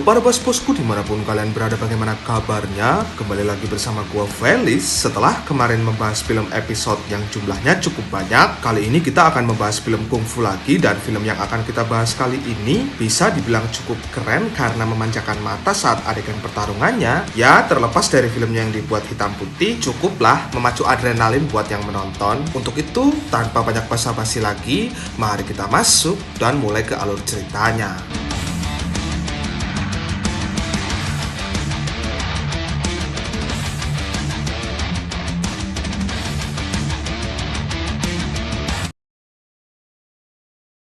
para bos-bosku dimanapun kalian berada, bagaimana kabarnya? Kembali lagi bersama gua Felis. Setelah kemarin membahas film episode yang jumlahnya cukup banyak, kali ini kita akan membahas film kungfu lagi. Dan film yang akan kita bahas kali ini bisa dibilang cukup keren karena memanjakan mata saat adegan pertarungannya. Ya, terlepas dari filmnya yang dibuat hitam putih, cukuplah memacu adrenalin buat yang menonton. Untuk itu, tanpa banyak basa-basi lagi, mari kita masuk dan mulai ke alur ceritanya.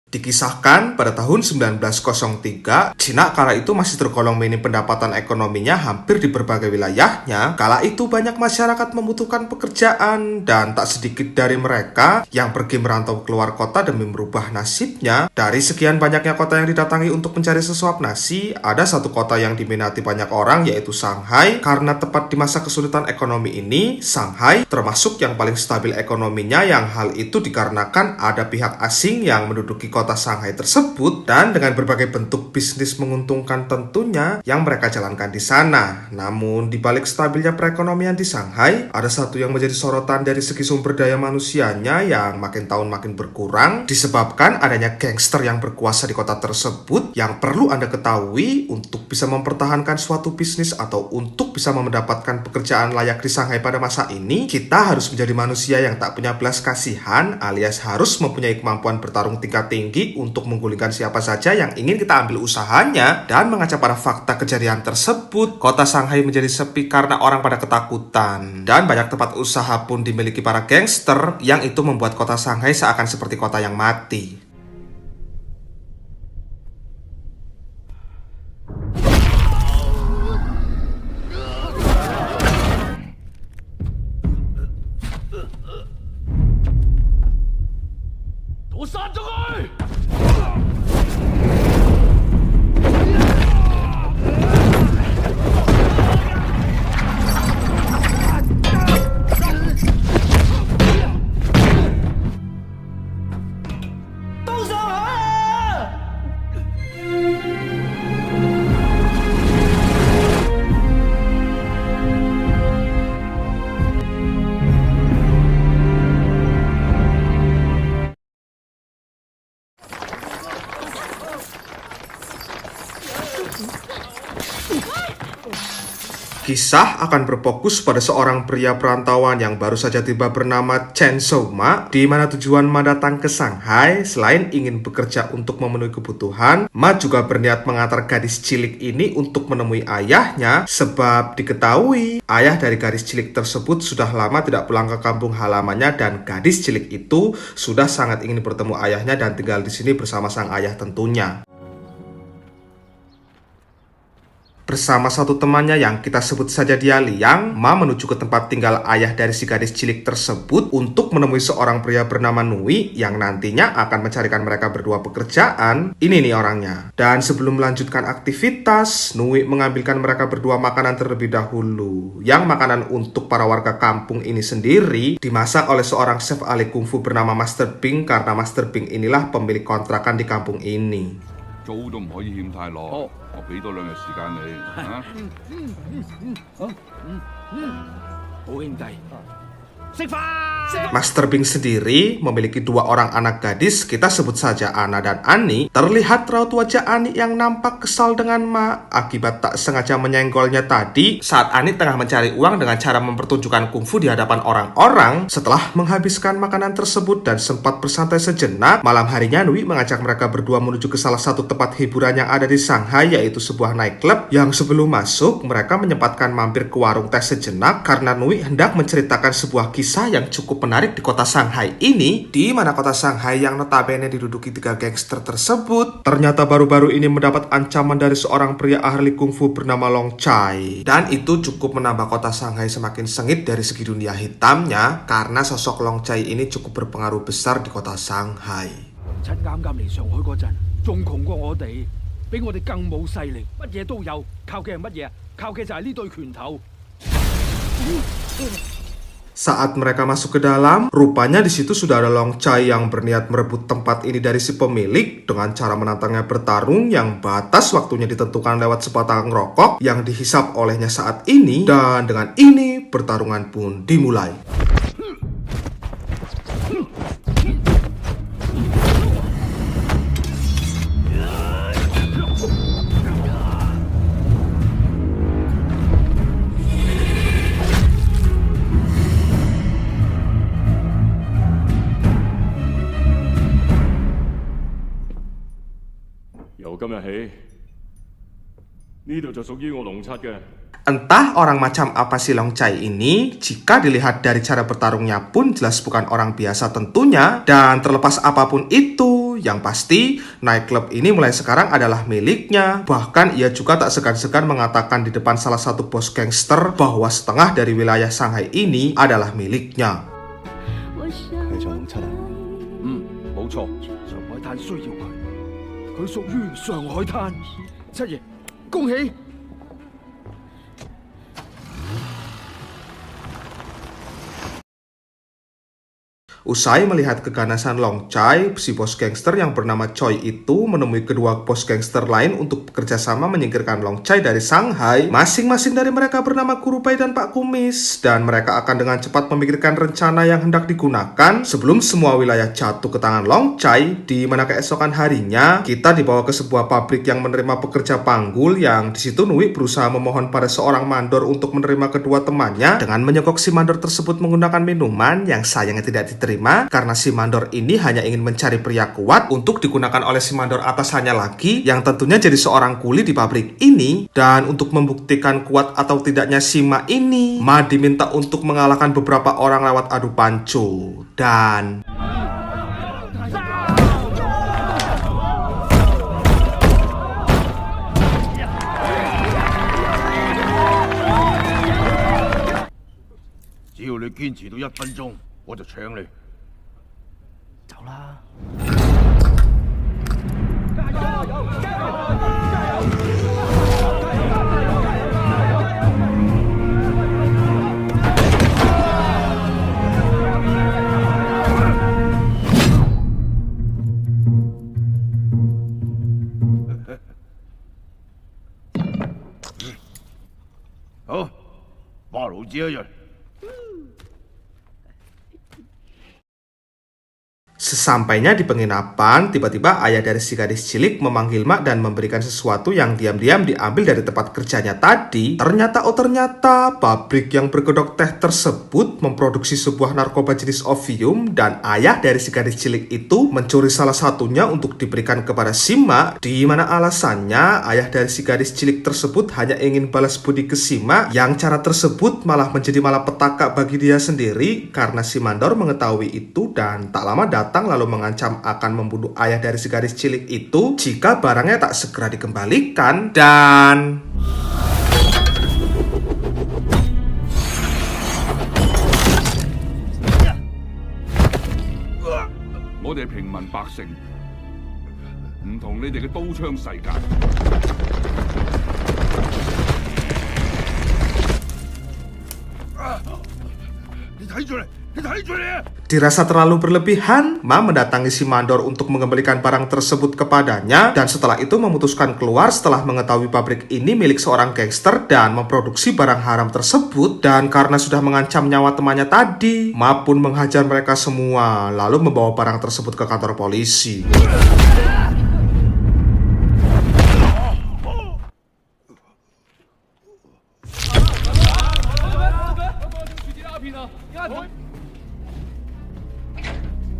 Dikisahkan pada tahun 1903, Cina kala itu masih tergolong minim pendapatan ekonominya hampir di berbagai wilayahnya. Kala itu banyak masyarakat membutuhkan pekerjaan dan tak sedikit dari mereka yang pergi merantau keluar kota demi merubah nasibnya. Dari sekian banyaknya kota yang didatangi untuk mencari sesuap nasi, ada satu kota yang diminati banyak orang, yaitu Shanghai. Karena tepat di masa kesulitan ekonomi ini, Shanghai termasuk yang paling stabil ekonominya, yang hal itu dikarenakan ada pihak asing yang menduduki kota Shanghai tersebut dan dengan berbagai bentuk bisnis menguntungkan tentunya yang mereka jalankan di sana. Namun di balik stabilnya perekonomian di Shanghai, ada satu yang menjadi sorotan dari segi sumber daya manusianya yang makin tahun makin berkurang disebabkan adanya gangster yang berkuasa di kota tersebut. Yang perlu Anda ketahui, untuk bisa mempertahankan suatu bisnis atau untuk bisa mendapatkan pekerjaan layak di Shanghai pada masa ini, kita harus menjadi manusia yang tak punya belas kasihan, alias harus mempunyai kemampuan bertarung tingkat tinggi untuk menggulingkan siapa saja yang ingin kita ambil usahanya. Dan mengaca pada fakta kejadian tersebut, kota Shanghai menjadi sepi karena orang pada ketakutan. Dan banyak tempat usaha pun dimiliki para gangster, yang itu membuat kota Shanghai seakan seperti kota yang mati. Kisah akan berfokus pada seorang pria perantauan yang baru saja tiba bernama Chen Shouma, di mana tujuan Ma datang ke Shanghai selain ingin bekerja untuk memenuhi kebutuhan, Ma juga berniat mengantar gadis cilik ini untuk menemui ayahnya, sebab diketahui ayah dari gadis cilik tersebut sudah lama tidak pulang ke kampung halamannya dan gadis cilik itu sudah sangat ingin bertemu ayahnya dan tinggal di sini bersama sang ayah tentunya. Bersama satu temannya yang kita sebut saja dia Liang, Ma menuju ke tempat tinggal ayah dari si gadis cilik tersebut untuk menemui seorang pria bernama Nui yang nantinya akan mencarikan mereka berdua pekerjaan. Ini nih orangnya. Dan sebelum melanjutkan aktivitas, Nui mengambilkan mereka berdua makanan terlebih dahulu. Yang makanan untuk para warga kampung ini sendiri dimasak oleh seorang chef ahli kungfu bernama Master Ping, karena Master Ping inilah pemilik kontrakan di kampung ini. 租都唔可以欠太耐，我俾多2日時間你啊！好兄弟，食飯。 Master Bing sendiri memiliki dua orang anak gadis, kita sebut saja Ana dan Ani. Terlihat raut wajah Ani yang nampak kesal dengan Ma akibat tak sengaja menyenggolnya tadi saat Ani tengah mencari uang dengan cara mempertunjukkan kungfu di hadapan orang-orang. Setelah menghabiskan makanan tersebut dan sempat bersantai sejenak, malam harinya Nui mengajak mereka berdua menuju ke salah satu tempat hiburan yang ada di Shanghai, yaitu sebuah nightclub. Yang sebelum masuk, mereka menyempatkan mampir ke warung teh sejenak karena Nui hendak menceritakan sebuah kisah yang cukup menarik di kota Shanghai ini, di mana kota Shanghai yang notabene diduduki 3 gangster tersebut ternyata baru-baru ini mendapat ancaman dari seorang pria ahli kungfu bernama Long Chai. Dan itu cukup menambah kota Shanghai semakin sengit dari segi dunia hitamnya karena sosok Long Chai ini cukup berpengaruh besar di kota Shanghai. 七啱啱嚟上海嗰陣，仲窮過我哋，比我哋更冇勢力，乜嘢都有，靠嘅係乜嘢啊？靠嘅就係呢對拳頭。Saat mereka masuk ke dalam, rupanya di situ sudah ada Long Chai yang berniat merebut tempat ini dari si pemilik dengan cara menantangnya bertarung yang batas waktunya ditentukan lewat sebatang rokok yang dihisap olehnya saat ini, dan dengan ini pertarungan pun dimulai. Entah orang macam apa si Long Chai ini, jika dilihat dari cara bertarungnya pun jelas bukan orang biasa tentunya. Dan terlepas apapun itu, yang pasti nightclub ini mulai sekarang adalah miliknya. Bahkan ia juga tak segan-segan mengatakan di depan salah satu bos gangster bahwa setengah dari wilayah Shanghai ini adalah miliknya. 你做龍七啊？冇錯，上海灘需要佢，佢屬於上海灘。七爺，恭喜！ Usai melihat keganasan Long Chai, si bos gangster yang bernama Choi itu menemui kedua bos gangster lain untuk bekerja sama menyingkirkan Long Chai dari Shanghai. Masing-masing dari mereka bernama Guru Pai dan Pak Kumis, dan mereka akan dengan cepat memikirkan rencana yang hendak digunakan sebelum semua wilayah jatuh ke tangan Long Chai. Di mana keesokan harinya kita dibawa ke sebuah pabrik yang menerima pekerja panggul, yang di situ Nui berusaha memohon pada seorang mandor untuk menerima kedua temannya dengan menyogok si mandor tersebut menggunakan minuman yang sayangnya tidak diterima karena si mandor ini hanya ingin mencari pria kuat untuk digunakan oleh si mandor atasannya lagi yang tentunya jadi seorang kuli di pabrik ini. Dan untuk membuktikan kuat atau tidaknya si Ma ini, Ma diminta untuk mengalahkan beberapa orang lewat adu panco. Dan 只要你堅持到1分鐘，我就搶你。走啦！好，巴魯之一人。 Sesampainya di penginapan, tiba-tiba ayah dari si gadis cilik memanggil Mak dan memberikan sesuatu yang diam-diam diambil dari tempat kerjanya tadi. Ternyata pabrik yang berkedok teh tersebut memproduksi sebuah narkoba jenis opium, dan ayah dari si gadis cilik itu mencuri salah satunya untuk diberikan kepada si Mak, di mana alasannya ayah dari si gadis cilik tersebut hanya ingin balas budi ke si Mak, yang cara tersebut malah menjadi malapetaka bagi dia sendiri karena si mandor mengetahui itu dan tak lama datang lalu mengancam akan membunuh ayah dari si gadis cilik itu jika barangnya tak segera dikembalikan. Dan 我哋平民百姓，唔同你哋嘅刀槍世界。你睇住嚟，你睇住嚟啊！ dirasa terlalu berlebihan, Ma mendatangi si mandor untuk mengembalikan barang tersebut kepadanya, dan setelah itu memutuskan keluar setelah mengetahui pabrik ini milik seorang gangster dan memproduksi barang haram tersebut. Dan karena sudah mengancam nyawa temannya tadi, Ma pun menghajar mereka semua lalu membawa barang tersebut ke kantor polisi.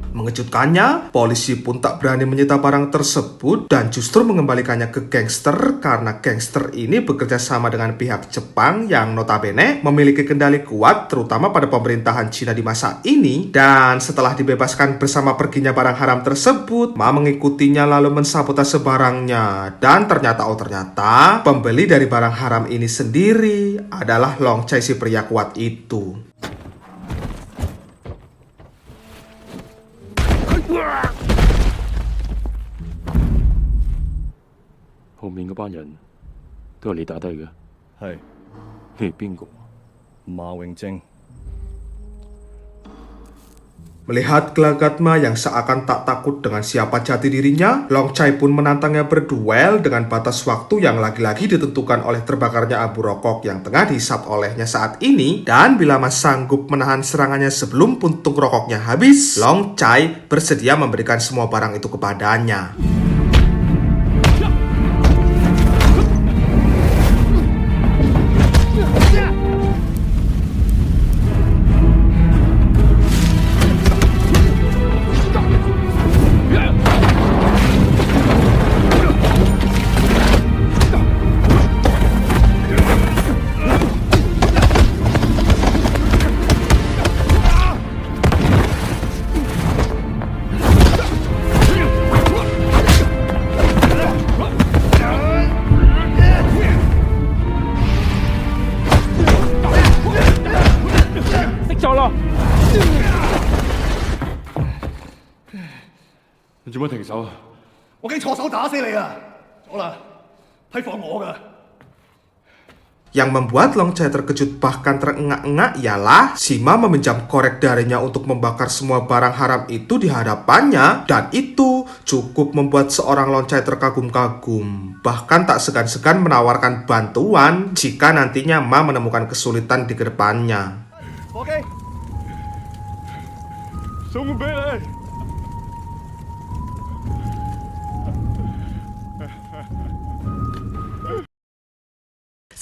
Mengejutkannya, polisi pun tak berani menyita barang tersebut dan justru mengembalikannya ke gangster karena gangster ini bekerja sama dengan pihak Jepang yang notabene memiliki kendali kuat terutama pada pemerintahan Cina di masa ini. Dan setelah dibebaskan bersama perginya barang haram tersebut, Ma mengikutinya lalu mensabotase barangnya. Dan ternyata pembeli dari barang haram ini sendiri adalah Long Chai si pria kuat itu. 後面嗰班人都係你打低嘅？係你係邊個？馬永貞， Melihat gelagat Ma yang seakan tak takut dengan siapa jati dirinya, Long Chai pun menantangnya berduel dengan batas waktu yang lagi-lagi ditentukan oleh terbakarnya abu rokok yang tengah dihisap olehnya saat ini. Dan bila Ma sanggup menahan serangannya sebelum puntung rokoknya habis, Long Chai bersedia memberikan semua barang itu kepadanya.你做乜停手啊？我驚錯手打死你啊！咗啦，批放我㗎。 Yang membuat Long Chai terkejut bahkan terengak-engak ialah Sima meminjam korek darinya untuk membakar semua barang haram itu di hadapannya, dan itu cukup membuat seorang Long Chai terkagum-kagum. Bahkan tak segan-segan menawarkan bantuan jika nantinya Ma menemukan kesulitan di kedepannya. Oke， 送俾你。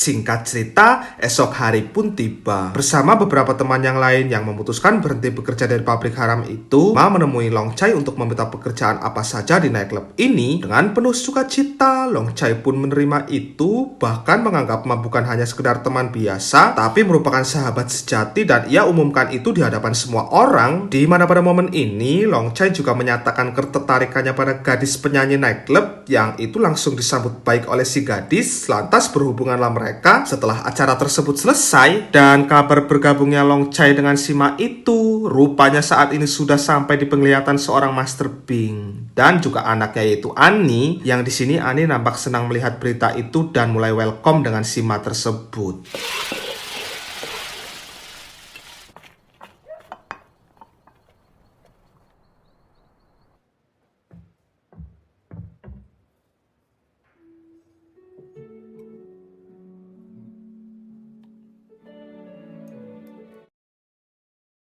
Singkat cerita, esok hari pun tiba. Bersama beberapa teman yang lain yang memutuskan berhenti bekerja dari pabrik haram itu, Ma menemui Long Chai untuk meminta pekerjaan apa saja di nightclub ini. Dengan penuh sukacita, Long Chai pun menerima itu, bahkan menganggap Ma bukan hanya sekedar teman biasa, tapi merupakan sahabat sejati, dan ia umumkan itu di hadapan semua orang. Di mana pada momen ini, Long Chai juga menyatakan ketertarikannya pada gadis penyanyi nightclub, yang itu langsung disambut baik oleh si gadis. Lantas berhubunganlah mereka setelah acara tersebut selesai. Dan kabar bergabungnya Long Chai dengan Sima itu rupanya saat ini sudah sampai di penglihatan seorang Master Bing dan juga anaknya yaitu Annie, yang di sini Annie nampak senang melihat berita itu dan mulai welcome dengan Sima tersebut.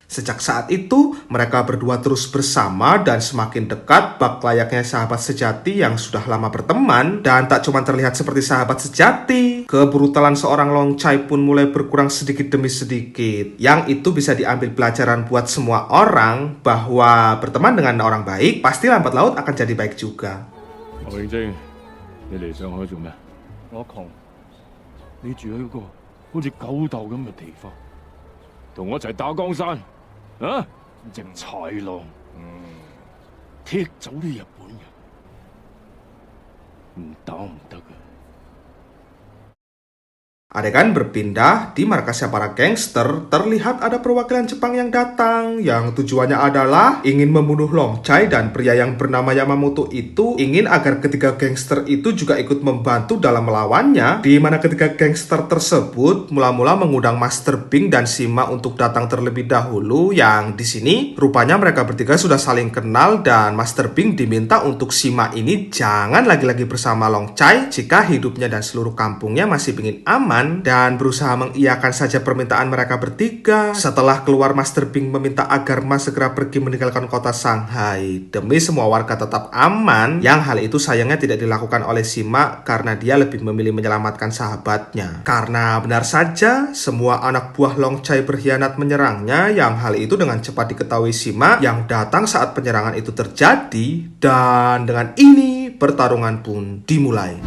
Sejak saat itu, mereka berdua terus bersama dan semakin dekat bak layaknya sahabat sejati yang sudah lama berteman. Dan tak cuma terlihat seperti sahabat sejati, kebrutalan seorang Long Chai pun mulai berkurang sedikit demi sedikit. Yang itu bisa diambil pelajaran buat semua orang bahwa berteman dengan orang baik pasti lambat laut akan jadi baik juga. 何永晶，你嚟上海做咩？我窮，你住喺個好似狗竇咁嘅地方，同我一齊打江山啊！隻豺狼，踢走啲日本人，唔打唔得嘅。 Adegan berpindah di markasnya para gangster, terlihat ada perwakilan Jepang yang datang, yang tujuannya adalah ingin membunuh Long Chai, dan pria yang bernama Yamamoto itu ingin agar ketiga gangster itu juga ikut membantu dalam melawannya, di mana ketiga gangster tersebut mula-mula mengundang Master Bing dan Sima untuk datang terlebih dahulu, yang di sini rupanya mereka bertiga sudah saling kenal, dan Master Bing diminta untuk Sima ini jangan lagi-lagi bersama Long Chai jika hidupnya dan seluruh kampungnya masih ingin aman, dan berusaha mengiyakan saja permintaan mereka bertiga. Setelah keluar, Master Bing meminta agar Ma segera pergi meninggalkan kota Shanghai demi semua warga tetap aman, yang hal itu sayangnya tidak dilakukan oleh Sima karena dia lebih memilih menyelamatkan sahabatnya. Karena benar saja semua anak buah Long Chai berkhianat menyerangnya, yang hal itu dengan cepat diketahui Sima yang datang saat penyerangan itu terjadi, dan dengan ini pertarungan pun dimulai.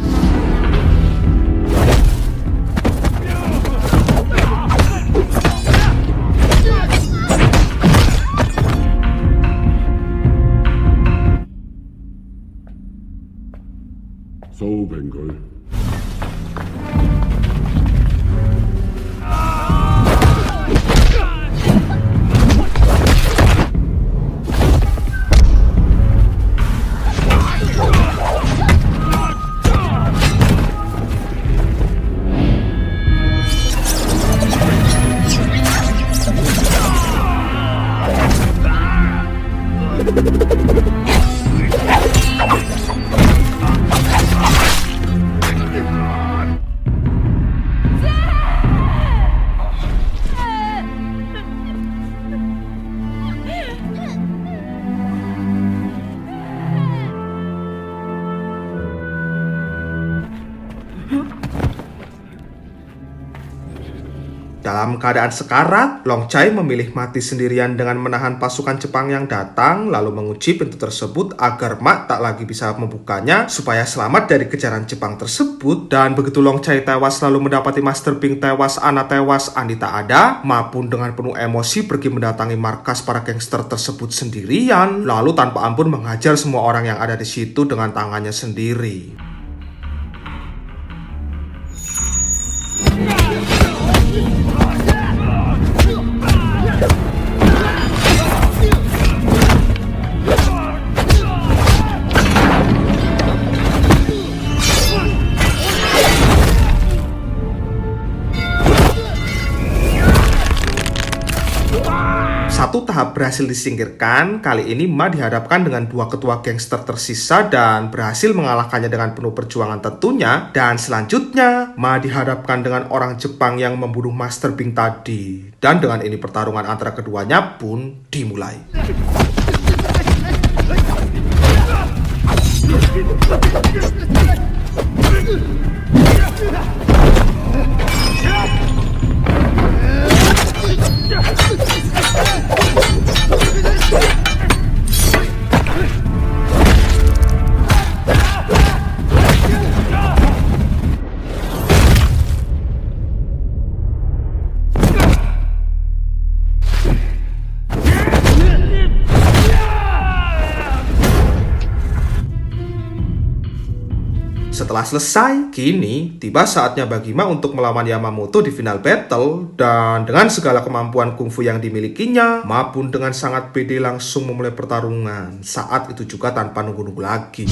Dalam keadaan sekarat, Long Chai memilih mati sendirian dengan menahan pasukan Jepang yang datang, lalu mengunci pintu tersebut agar Ma tak lagi bisa membukanya supaya selamat dari kejaran Jepang tersebut. Dan begitu Long Chai tewas lalu mendapati Master Bing tewas, Ana tewas, Andi tak ada, Ma pun dengan penuh emosi pergi mendatangi markas para gangster tersebut sendirian, lalu tanpa ampun menghajar semua orang yang ada di situ dengan tangannya sendiri. Satu tahap berhasil disingkirkan, kali ini Ma dihadapkan dengan dua ketua gangster tersisa dan berhasil mengalahkannya dengan penuh perjuangan tentunya. Dan selanjutnya, Ma dihadapkan dengan orang Jepang yang membunuh Master Bing tadi. Dan dengan ini pertarungan antara keduanya pun dimulai. Setelah selesai, kini tiba saatnya bagi Ma untuk melawan Yamamoto di final battle. Dan dengan segala kemampuan kungfu yang dimilikinya, Ma pun dengan sangat pede langsung memulai pertarungan. Saat itu juga tanpa nunggu-nunggu lagi.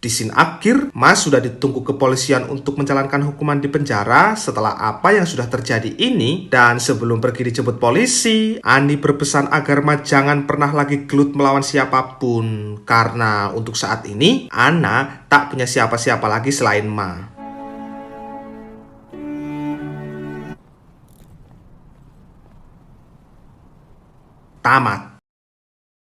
Di scene akhir, Ma sudah ditunggu kepolisian untuk menjalankan hukuman di penjara setelah apa yang sudah terjadi ini. Dan sebelum pergi dijemput polisi, Ani berpesan agar Ma jangan pernah lagi gelut melawan siapapun. Karena untuk saat ini, Ana tak punya siapa-siapa lagi selain Ma. Tamat.